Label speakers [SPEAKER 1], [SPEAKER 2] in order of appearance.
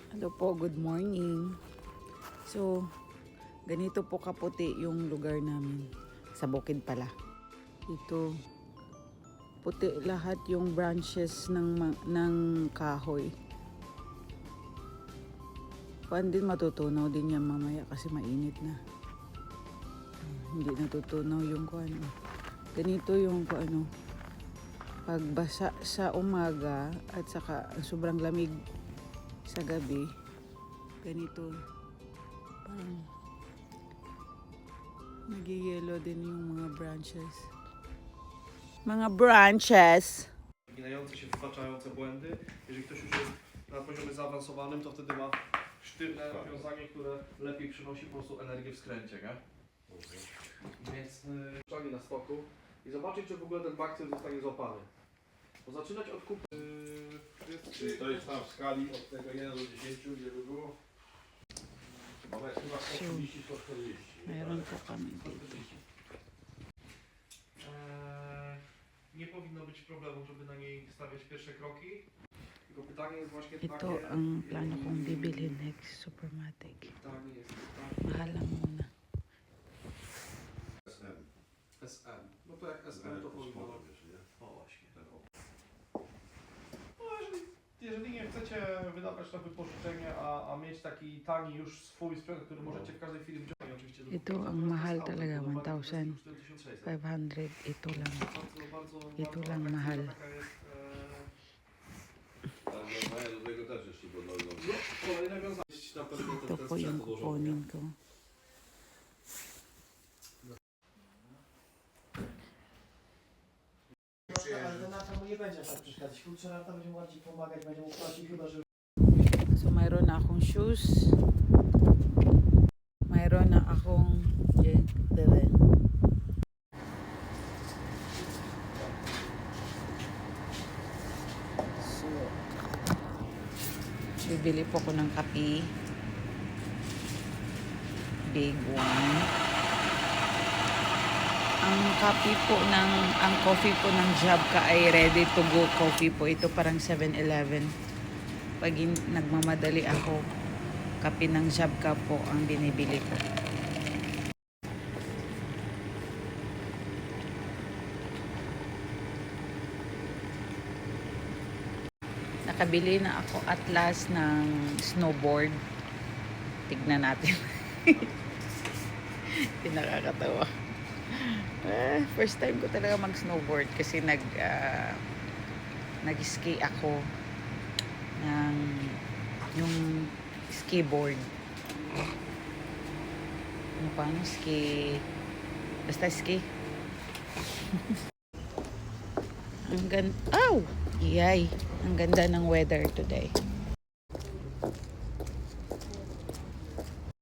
[SPEAKER 1] Hello po, good morning. So, ganito po kaputi yung lugar namin. Sa bukid pala. Ito, puti lahat yung branches ng kahoy. Paan din matutunaw din yan mamaya kasi mainit na. Hindi natutunaw yung kuano. Ganito yung kuano. Pagbasa sa umaga at saka sobrang lamig sa gabi, ganito parang nagiyelo din yung mga branches.
[SPEAKER 2] Ginające się, wtaczające błędy. Jeżeli ktoś już jest na poziomie zaawansowanym, to wtedy ma sztywne rozwiązanie, które lepiej przynosi po prostu energię w skręcie, nie? Więc żali na stoku i zobaczyć, czy w ogóle ten bakcyl zostanie złapany. Bo zaczynać od kupy...
[SPEAKER 3] Czy to jest tam w skali od tego 1 do 10, ile by było? Bo jest chyba 130, 140.
[SPEAKER 1] Mayroon po kami dito.
[SPEAKER 2] Nie powinno być problemu, żeby na niej stawiać pierwsze kroki. Tylko pytanie jest właśnie
[SPEAKER 1] Ito
[SPEAKER 2] takie...
[SPEAKER 1] ang plano kong bibili next Supermatic.
[SPEAKER 2] Pytanie jest takie...
[SPEAKER 1] Mahal lang muna.
[SPEAKER 3] SM.
[SPEAKER 2] SM. No to jak SM to powinno... O właśnie. No jeżeli nie chcecie wydawać na wypożyczenie, a mieć taki tani już swój sprzęt, który możecie w każdej chwili wyciągnąć oczywiście...
[SPEAKER 1] Ito ang mahal talaga, 1,500. Ito lang. Ito lang mahal.
[SPEAKER 3] Ale do tego też jeszcze go dojdą.
[SPEAKER 2] No, kolejne wiązanie. Na pewno
[SPEAKER 1] Ito po yung kukunin ko.
[SPEAKER 4] Ale Renata mu nie będzie tak przeszkadzać. Kurczę, Renata będzie mu bardziej pomagać, będzie mu płacić, chyba że...
[SPEAKER 1] So mayroon na akong shoes. Mayroon na akong bebe. So, bibili po ko ng kape. Big one. Ang coffee po ng Jabka ay ready to go coffee po. Ito parang 7-Eleven. Pag nagmamadali ako, kape ng Jabka po ang binibili ko. Nakabili na ako at last ng snowboard. Tignan natin. Nakakatawa. First time ko talaga mag-snowboard kasi nag-ski ako ng yung skiboard. Ano pa? Ski. Basta ski. Ang ganda. Ow! Yay! Ang ganda ng weather today.